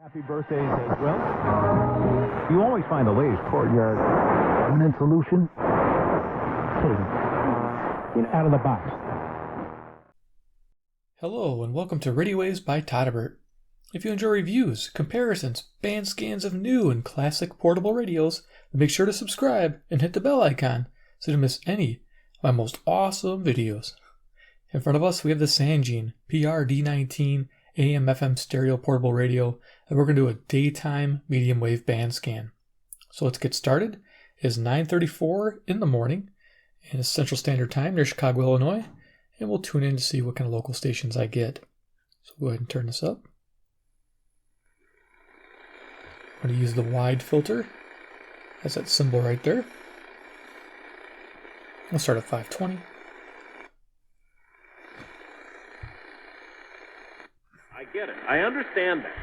Happy birthdays as well. You always find the latest courtyard permanent solution. Out of the box. Hello and welcome to Radio Waves by Todderbert. If you enjoy reviews, comparisons, band scans of new and classic portable radios, then make sure to subscribe and hit the bell icon so you don't miss any of my most awesome videos. In front of us we have the Sangean PR-D19 AM/FM stereo portable radio, and we're going to do a daytime medium wave band scan. So let's get started. It is 9:34 in the morning, and it's Central Standard Time near Chicago, Illinois, and we'll tune in to see what kind of local stations I get. So go ahead and turn this up. I'm going to use the wide filter. That's that symbol right there. We'll start at 520. I get it. I understand that.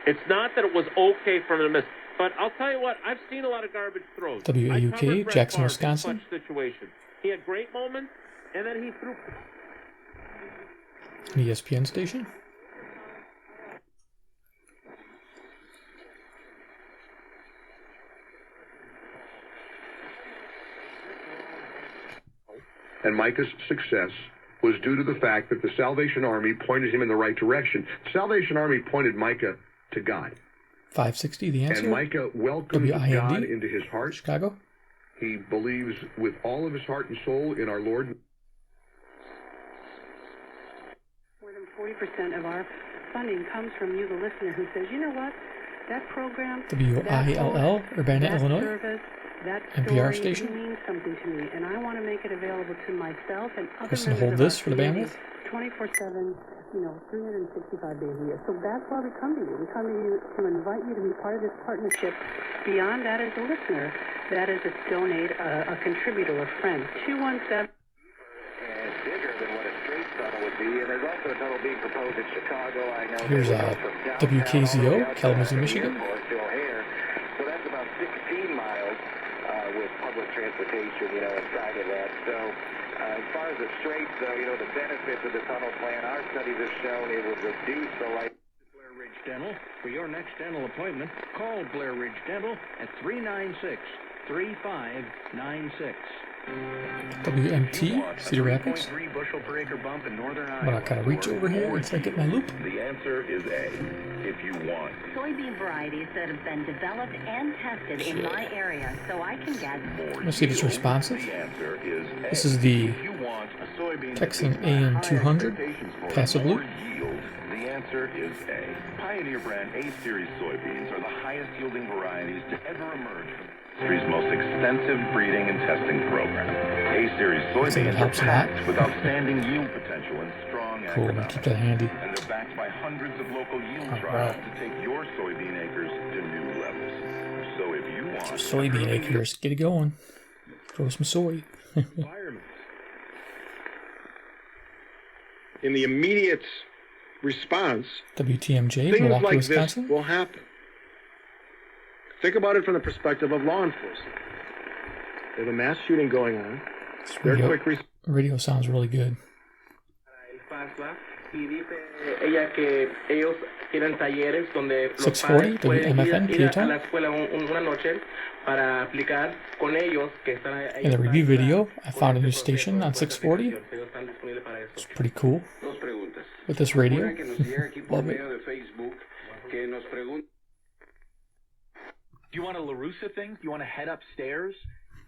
It's not that it was okay for him to miss, but I'll tell you what, I've seen a lot of garbage throws. WAUK, Jackson, Wisconsin. Situation. He had great moments, and then he threw. An ESPN station. And Micah's success was due to the fact that the Salvation Army pointed him in the right direction. The Salvation Army pointed Micah to God. 560, the answer. And Micah welcomed God into his heart. Chicago. He believes with all of his heart and soul in our Lord. More than 40% of our funding comes from you, the listener, who says, you know what, that program, WILL, Urbana, Illinois. Service, that NPR story station. means something to me, and I want to make it available to myself and other Listen, members hold of this our for the community, bandwidth. 24/7, 365 days a year. So that's why we come to you. We come to you to invite you to be part of this partnership. Beyond that, as a listener, that is a donate, a contributor, a friend. 217. And bigger than what a straight tunnel would be, and there's also a tunnel being proposed in Chicago. I know. Here's WKZO, Kalamazoo, Michigan. To O'Hare. So that's about 16 miles with public transportation, inside of that. So as far as the straight, though, the benefits of the tunnel plan, our studies have shown it would reduce the light. Blair Ridge Dental. For your next dental appointment, call Blair Ridge Dental at 396-3596. WMT, Cedar Rapids. But I kind of reach over here and I get my loop. The answer is A, if you want. Soybean varieties that have been developed and tested in my area, so I can get more. Let's see if it's responsive. The answer is A. This is the If you want a soybean Texan AM200 passive loop. Yield, the answer is A. Pioneer brand A-Series soybeans are the highest yielding varieties to ever emerge from the industry's most extensive breeding and testing program. A-Series soybeans are packed with outstanding yield potential and strong Cool, economics. keep that handy. And they're backed by hundreds of local yield All trials right. to take your soybean acres to new levels. So if you want Soybean acres, get it going. Grow some soy. In the immediate response, WTMJ, things Milwaukee, like Wisconsin. this will happen. Think about it from the perspective of law enforcement. They have a mass shooting going on. Radio sounds really good. 640 WMFN, Peatone. In the review video, I found a new station on 640. It's pretty cool. With this radio. Love it. Do you want a LaRussa thing? Do you want to head upstairs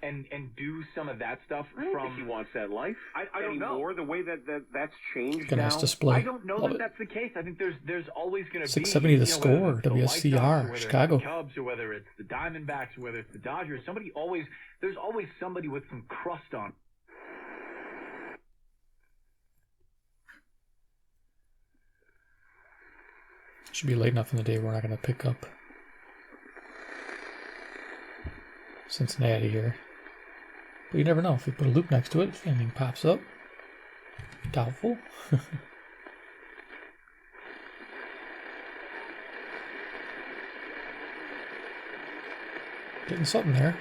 and do some of that stuff from... He wants that life. I don't know. The way that's changed Nice display. I don't know Love that it. that's the case. I think there's always going to be... 670 The Score, whether it's the White Sox, WSCR, or whether Chicago. It's the Cubs, or whether it's the Diamondbacks, or whether it's the Dodgers. There's always somebody with some crust on. Should be late enough in the day we're not going to pick up Cincinnati here. But you never know. If we put a loop next to it, if anything pops up. Doubtful. Getting something there.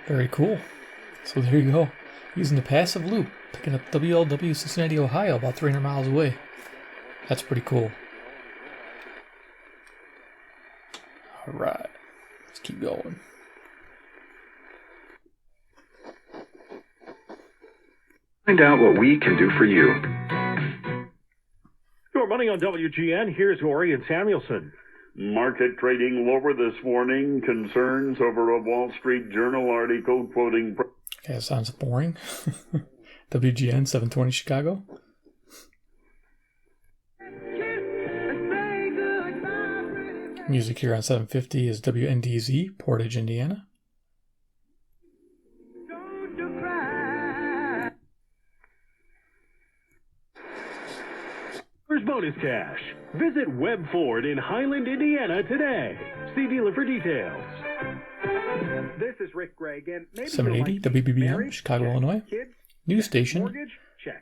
Very cool. So there you go. Using the passive loop, picking up WLW Cincinnati, Ohio, about 300 miles away. That's pretty cool. Alright, let's keep going. Find out what we can do for you. Your money on WGN. Here's Orion Samuelson. Market trading lower this morning. Concerns over a Wall Street Journal article quoting... Okay, that sounds boring. WGN 720 Chicago. Music here on 750 is WNDZ, Portage, Indiana. Here's bonus cash. Visit Webb Ford in Highland, Indiana today. See dealer for details. This is Rick Gregg, and maybe 780 WBBM, Chicago, Illinois. News station,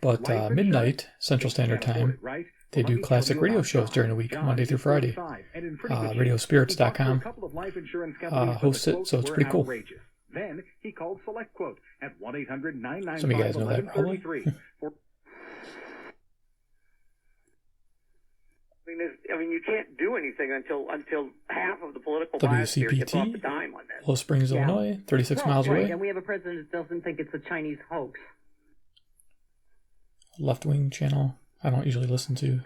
but midnight Central Standard Time. They do classic radio shows during the week, Monday through Friday. Radiospirits.com hosts it, so it's pretty cool. Then he called Select Quote at 1-800-995-1133. Some of you guys know that probably. I mean, you can't do anything until half of the political biosphere gets off the dime on this. Willow Springs, Illinois, 36 miles away. And we have a president that doesn't think it's a Chinese hoax. Left-wing channel I don't usually listen to.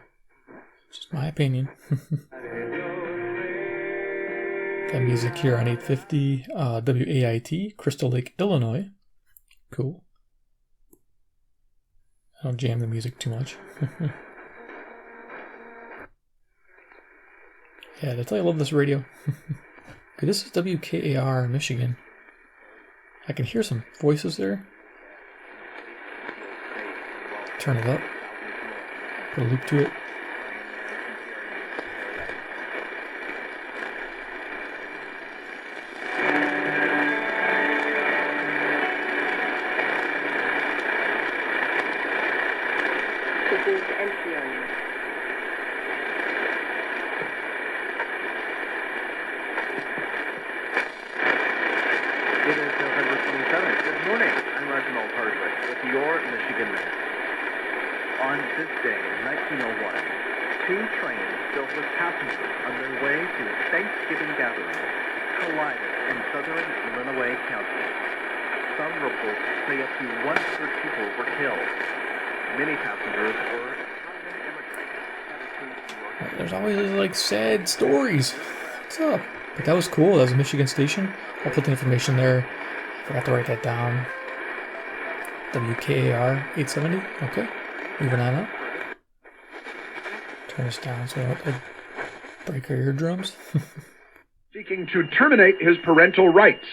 Just my opinion. Got music here on 850 WAIT, Crystal Lake, Illinois. Cool. I don't jam the music too much. Yeah, did I tell you I love this radio? Okay, this is WKAR in Michigan. I can hear some voices there. Turn it up. Put a loop to it. This is NPR. It is November 27th. Good morning. I'm Arnold Alt with your Michigan Minute. On this day in 1901, two trains filled with passengers on their way to a Thanksgiving gathering collided in southern Illinois County. Some reports say up to 100 people were killed. Many passengers were Italian immigrants. There's always like sad stories. What's up? But that was cool. That was a Michigan station. I'll put the information there. I forgot to write that down. WKAR 870. Okay. Moving on up. Turn this down so I don't break our eardrums. Seeking to terminate his parental rights.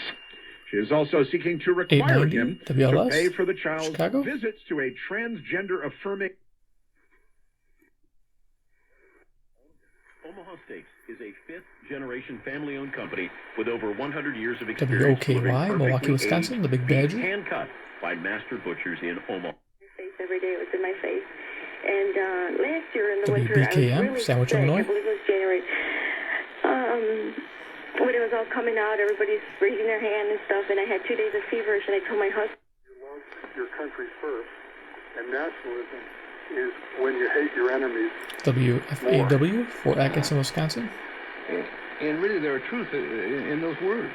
She is also seeking to require him WLS, to pay for the child's Chicago? visits to a transgender affirming. Omaha Steaks is a fifth-generation family-owned company with over 100 years of experience. WOKY, Milwaukee, Wisconsin, the Big Badger. Hand-cut by master butchers in Omaha. Every day it was in my face. And last year in the winter, I was WBKM, really Sandwich, sick. Illinois. I believe it was January. When it was all coming out, everybody's raising their hand and stuff, and I had 2 days of feverish, and I told my husband. You love your country first, and nationalism is when you hate your enemies. WFAW, Fort Atkinson, Wisconsin. And really, there are truth in those words.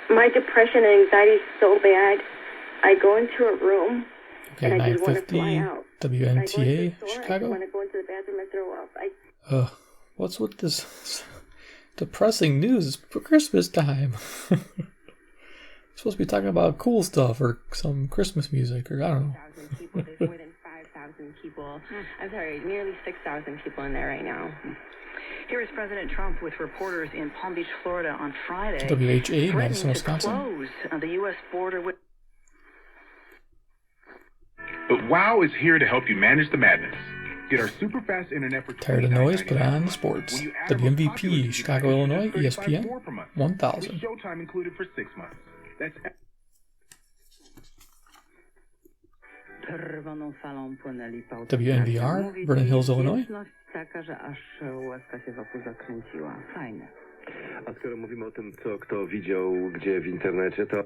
My depression and anxiety is so bad. I go into a room, Okay, and I just want to fly 950 out. WNTA, I Chicago. want to go into the bathroom and throw up. What's with this depressing news? It's Christmas time. Supposed to be talking about cool stuff or some Christmas music or I don't know. People, there's more than 5,000 people. I'm sorry, nearly 6,000 people in there right now. Here is President Trump with reporters in Palm Beach, Florida on Friday. WHA, Madison, to Wisconsin. Close the U.S. border with. But WOW is here to help you manage the madness. Get our super fast internet for Tired of noise? Put on the sports. WMVP, Chicago, Illinois, ESPN, 1000. With showtime included for 6 months. That's WNVR, Vernon Hills, Illinois. A skoro mówimy o tym, co kto widział gdzie w internecie, to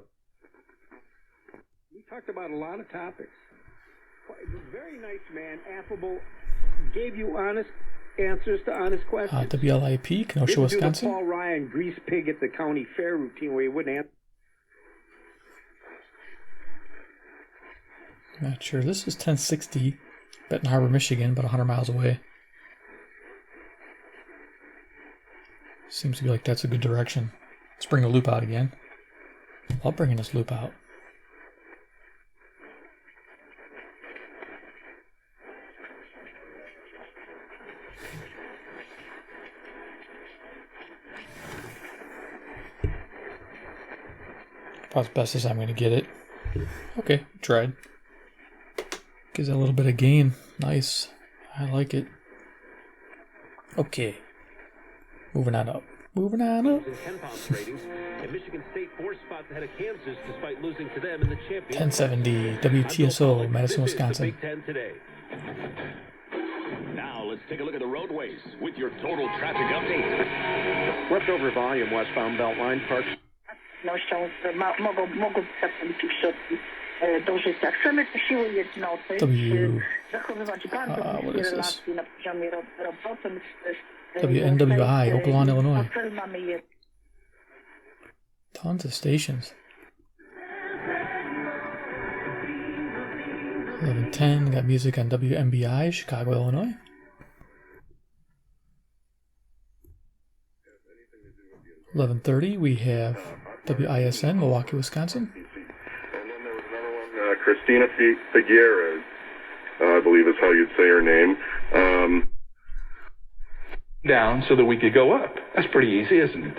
talked about a lot of topics. Very nice man, affable, gave you honest answers to honest questions. WLIP, Kenosha, Didn't Wisconsin. do the Paul Ryan grease pig at the county fair routine where he wouldn't answer. Not sure. This is 1060, Benton Harbor, Michigan, about 100 miles away. Seems to be like that's a good direction. Let's bring the loop out again. Love bringing this loop out. About as best as I'm going to get it. Okay, tried. Gives it a little bit of gain. Nice. I like it. Okay. Moving on up. Moving on up. 10-pound ratings, and Michigan State 4 spots ahead of Kansas despite losing to them in the championship. 1070 WTSO, Madison, Wisconsin. Big Ten today. Now let's take a look at the roadways with your total traffic update. Swept over volume westbound Beltline, parks. What is this? WNWI, Oakland, Illinois. Tons of stations. 1110, got music on WMBI, Chicago, Illinois. $11:30, we have WISN, Milwaukee, Wisconsin. And then there was another one, Christina Figueres, I believe is how you'd say her name. Down so that we could go up. That's pretty easy, isn't it?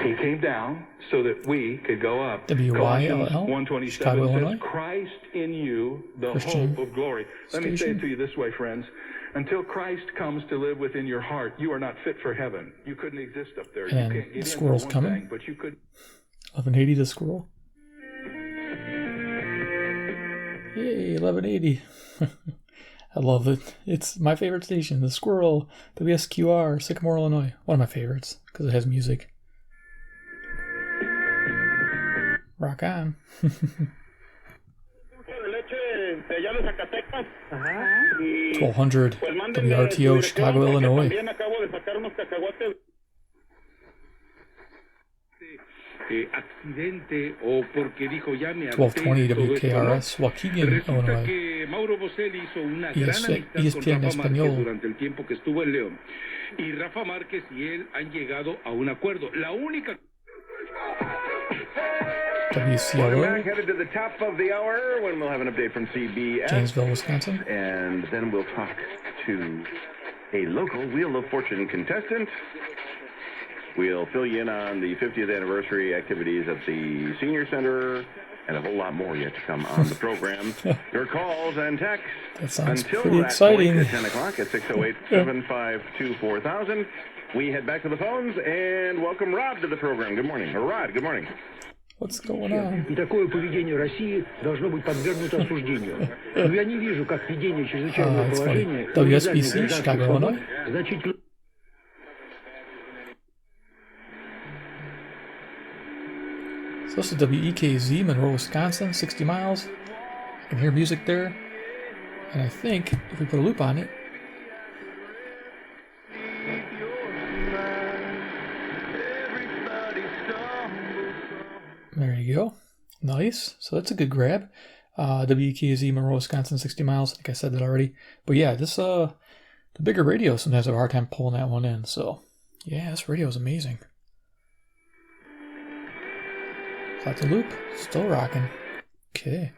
He came down so that we could go up. WYLL, 127 Chicago, says, Illinois. Christ in you, the Christian hope of glory. Let me say station. it to you this way, friends. Until Christ comes to live within your heart, you are not fit for heaven. You couldn't exist up there. And you can't get the in for squirrel's one coming. thing, but you could. 1180, the squirrel. Yay, 1180. I love it. It's my favorite station, the squirrel, WSQR, Sycamore, Illinois. One of my favorites because it has music. Rock on. 1200 WRTO, Chicago, Illinois. Accidente o porque dijo ya me 1220 WKRS, Waukegan, Illinois. que Mauro Boselli hizo una gran ESPN amistad con Rafa español. Márquez durante el tiempo que estuvo en León. Y Rafa Márquez y él han llegado a un acuerdo. La única WCLO, Welcome back, headed to the top of the hour when we'll have an update from CBS. Janesville, Wisconsin. And then we'll talk to a local Wheel of Fortune contestant. We'll fill you in on the 50th anniversary activities at the Senior Center and a whole lot more yet to come on the program. Your calls and texts That sounds until pretty that exciting. point at 10 o'clock at 608-752-4000. We head back to the phones and welcome Rob to the program. Good morning. Or Rod, good morning. What's going on? И такое поведение России должно быть подвергнуто осуждению. Но я не вижу, как введение чрезвычайного That's положения funny. WSBC, Chicago, Illinois. значительно... So this is WEKZ, Monroe, Wisconsin, 60 miles. I can hear music there. And I think if we put a loop on it, there you go. Nice. So that's a good grab. WEKZ, Monroe, Wisconsin, 60 miles. I think I said that already. But yeah, this the bigger radio sometimes have a hard time pulling that one in. So yeah, this radio is amazing. Flat the loop, still rocking. Okay.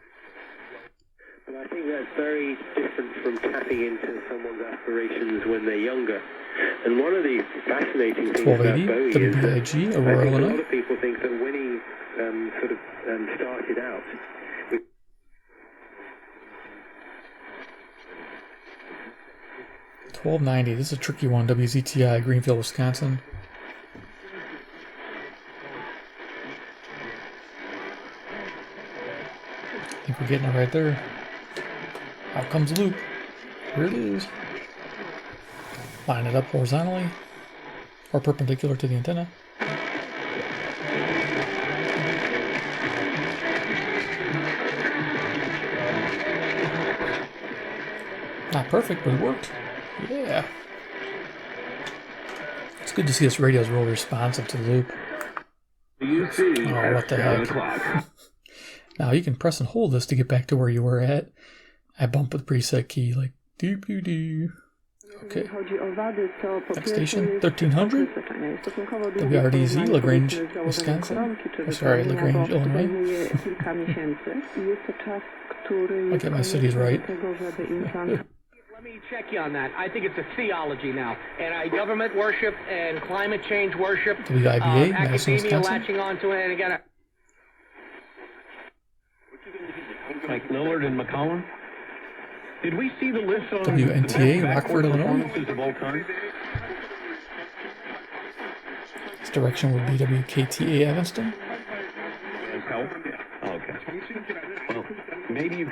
But I think that's very different from tapping into someone's aspirations when they're younger. And one of the fascinating things about 1280, Bowie is that WBIG, I Aurora, think a Illinois. lot of people think that when he started out with 1290, this is a tricky one. WZTI, Greenfield, Wisconsin. I think we're getting it right there. Out comes the loop. Here it is. Line it up horizontally or perpendicular to the antenna. Not perfect, but it worked. Yeah. It's good to see this radio is real responsive to the loop. Oh, what the heck. Now you can press and hold this to get back to where you were at. I bump with preset key like doo-doo-doo. Okay. Next station, 1300. WRDZ, LaGrange, Wisconsin. Sorry, LaGrange, Illinois. I'll get my cities right. Let me check you on that. I think it's a theology now. Anti-government worship and climate change worship. WIBA, Madison, academia Wisconsin. latching onto it. And again, Like Lillard and McCollum? Did we see the list on WNTA, Rockford, Illinois. of all time? This direction would be WKTA, Evanston. Oh, okay. Well, maybe you.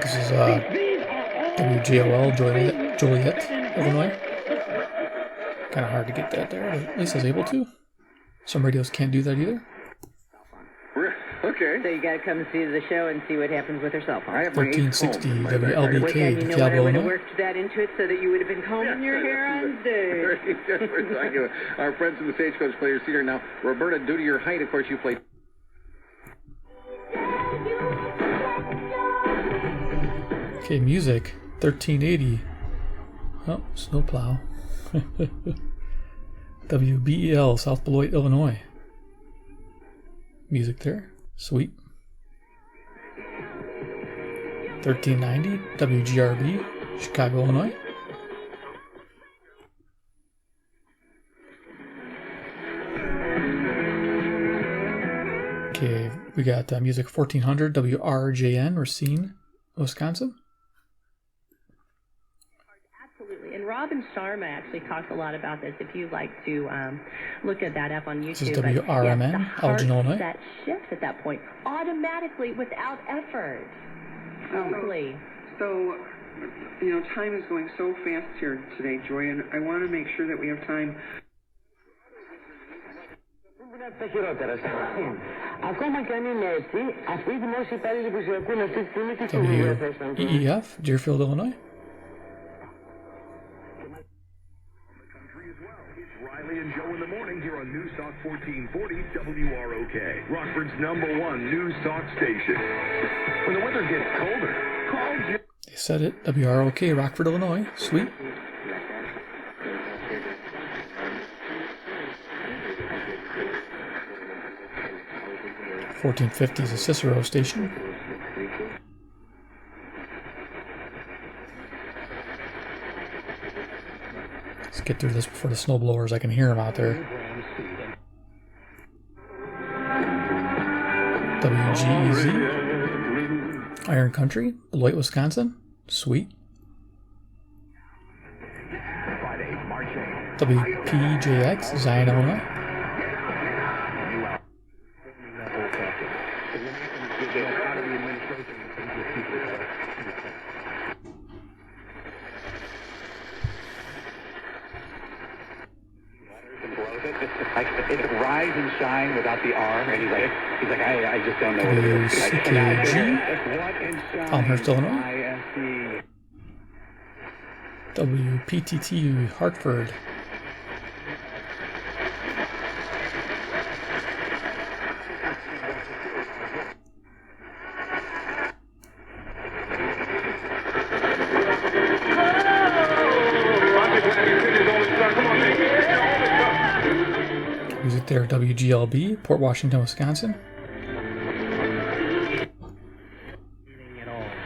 This is WJOL, Joliet, Illinois. Kind of hard to get that there, but at least I was able to. Some radios can't do that either. Okay. So you got to come see the show and see what happens with her cell phone. 1360 WLBK, Well, you know DeKalb, what, I would have Illinois. worked that into it so that you would have been combing your hair on stage. We're talking about our friends from the Stagecoach Players Theater now. Roberta, due to your height, of course, you played. Okay, music, 1380. Oh, snowplow. WBEL, South Beloit, Illinois. Music there. Sweet. 1390, WGRB, Chicago, Illinois. Okay, we got music 1400, WRJN, Racine, Wisconsin. Absolutely. And Robin Sharma actually talks a lot about this if you'd like to look at that up on YouTube. This is WRMN, Elgin, Illinois. That shifts at that point automatically without effort. Totally. So, you know, time is going so fast here today, Joy, and I want to make sure that we have time. WEEF, Deerfield, Illinois. Riley and Joe in the morning here on News Talk 1440 WROK, Rockford's #1 news talk station. When the weather gets colder, call Joe. They said it. WROK, Rockford, Illinois. Sweet. .1450 is a Cicero station. Let's get through this before the snowblowers. I can hear them out there. WGEZ, Iron Country, Beloit, Wisconsin. Sweet. WPJX, Zion, Illinois. It's rise and shine without the R, and he's like, I just don't know what it is. WCKG, Elmhurst, Illinois. WPTT, Hartford. Music there, WGLB, Port Washington, Wisconsin.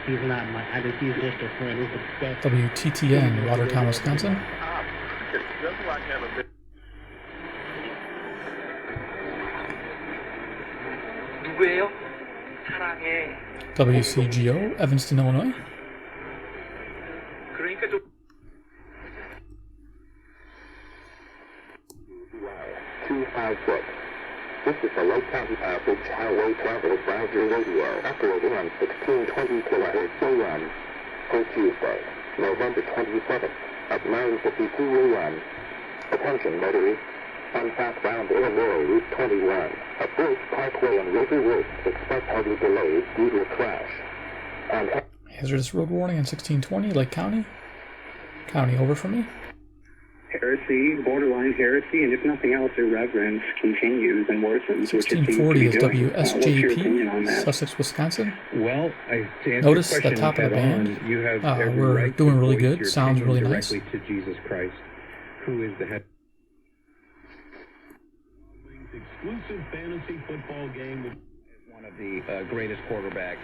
He's not my, I think he's just a friend. He's a best. WTTN, Watertown, Wisconsin. 누구예요? 사랑해. WCGO, Evanston, Illinois. 그러니까 좀 256. This is the Lake County Passage Highway Travel Browser Radio, operating on 1620 kHz AM for Tuesday, November 27th at 9:52 AM. Attention, motorists. On southbound Illinois Route 21, a First Parkway and River Woods expect heavy delays due to a crash. And hazardous road warning on 1620, Lake County. County over for me. Heresy, borderline heresy, and if nothing else, irreverence continues and worsens. 1640 is WSJP, Sussex, Wisconsin. Well, to notice the top of the band. You have we're right doing really voice good. Sounds really nice. Directly to Jesus Christ, who is the head. Exclusive fantasy football game with one of the greatest quarterbacks.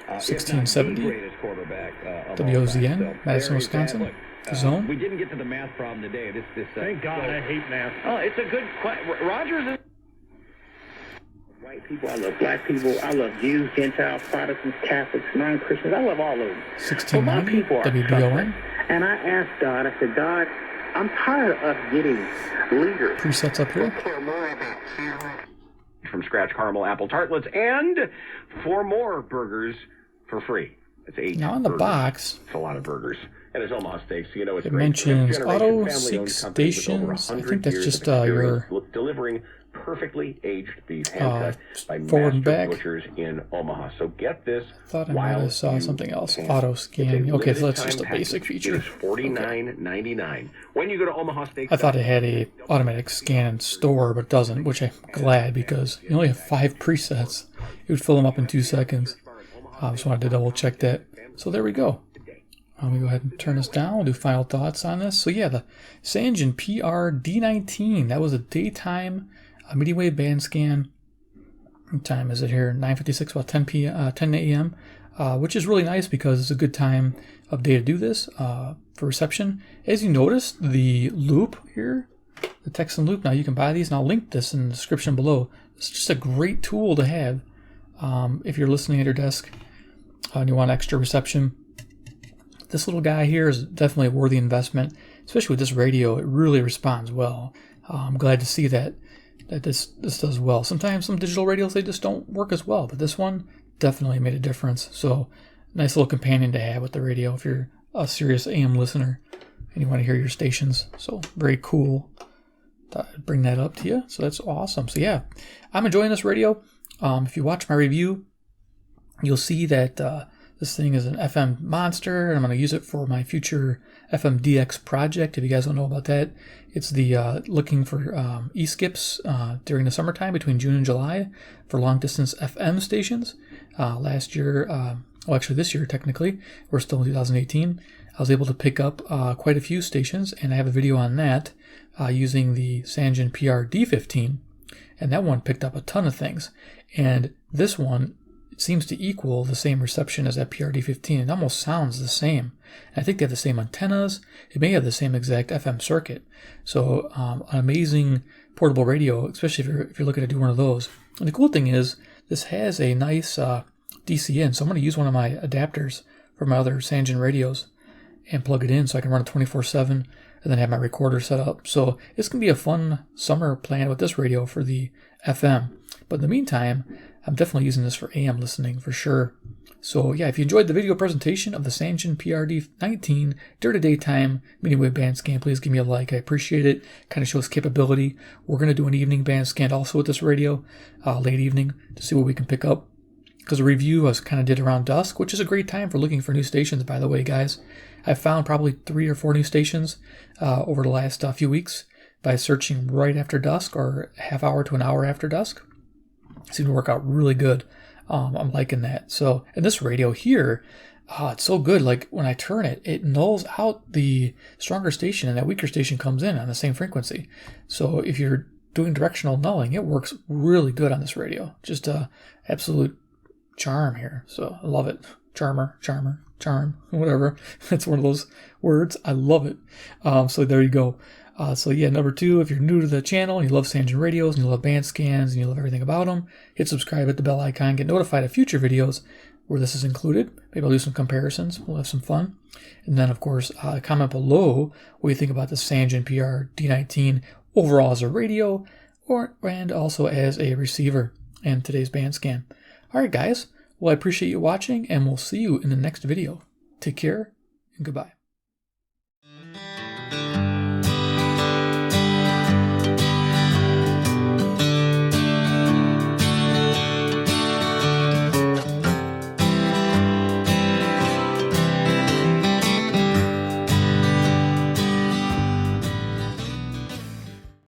1670. Greatest quarterback. WOZN, Madison, Wisconsin. Zone. We didn't get to the math problem today. Thank God, I hate math. Oh, it's a good question. Rogers is... White people, I love black people, I love Jews, Gentiles, Protestants, Catholics, non-Christians. I love all of them. 1690, WBON. And I asked God, I said, God, I'm tired of us getting leaders. Presets up here. From scratch caramel apple tartlets and 4 more burgers for free. It's 8 now on the burgers. Box. It's a lot of burgers. And it's Omaha Steaks, so you know it's it great. mentions auto seek stations. I think that's just your delivering perfectly aged beef hand cut by forward and master back butchers in Omaha. So get this. I thought I might have saw something else. Auto scanning. Okay, so that's just a basic feature. It's $49.99 when you go to Omaha Steaks. I thought it had a automatic scan and store, but it doesn't, which I'm glad because you only have 5 presets. It would fill them up in 2 seconds. Just wanted to double check that. So there we go. Let me go ahead and turn this down. We'll do final thoughts on this. So yeah, the Sangean PR-D19. That was a daytime medium wave band scan. What time is it here? 9:56, about 10 a.m., which is really nice because it's a good time of day to do this for reception. As you notice, the loop here, the Texan loop. Now you can buy these, and I'll link this in the description below. It's just a great tool to have if you're listening at your desk and you want extra reception. This little guy here is definitely a worthy investment, especially with this radio. It really responds well. I'm glad to see that this does well. Sometimes some digital radios, they just don't work as well, but this one definitely made a difference. So nice little companion to have with the radio if you're a serious AM listener and you want to hear your stations. So very cool. Thought I'd bring that up to you. So that's awesome. So yeah, I'm enjoying this radio. If you watch my review, you'll see that this thing is an FM monster, and I'm going to use it for my future FMDX project. If you guys don't know about that, it's the looking for e-skips during the summertime between June and July for long-distance FM stations. Last year, well, actually this year technically, we're still in 2018, I was able to pick up quite a few stations, and I have a video on that using the Sangean PR-D19, and that one picked up a ton of things. And this one seems to equal the same reception as that PR-D19. It almost sounds the same. I think they have the same antennas. It may have the same exact FM circuit. So an amazing portable radio, especially if you're looking to do one of those. And the cool thing is this has a nice DC in. So I'm going to use one of my adapters for my other Sangean radios and plug it in so I can run it 24/7 and then have my recorder set up. So it's going to be a fun summer plan with this radio for the FM. But in the meantime, I'm definitely using this for AM listening for sure. So yeah, if you enjoyed the video presentation of the Sangean PR-D19 during the daytime medium wave band scan, please give me a like. I appreciate it. Kind of shows capability. We're going to do an evening band scan also with this radio, late evening, to see what we can pick up. Because the review I kind of did around dusk, which is a great time for looking for new stations, by the way, guys. I've found probably 3 or 4 new stations over the last few weeks by searching right after dusk or a half hour to an hour after dusk. Seems to work out really good. I'm liking that. So, and this radio here, it's so good. Like when I turn it, it nulls out the stronger station and that weaker station comes in on the same frequency. So if you're doing directional nulling, it works really good on this radio. Just absolute charm here. So I love it. Charm, whatever. That's one of those words. I love it. So there you go. So yeah, number 2, if you're new to the channel and you love Sangean radios and you love band scans and you love everything about them, hit subscribe, hit the bell icon, get notified of future videos where this is included. Maybe I'll do some comparisons. We'll have some fun. And then, of course, comment below what you think about the Sangean PR-D19 overall as a radio and also as a receiver and today's band scan. All right, guys. Well, I appreciate you watching, and we'll see you in the next video. Take care, and goodbye.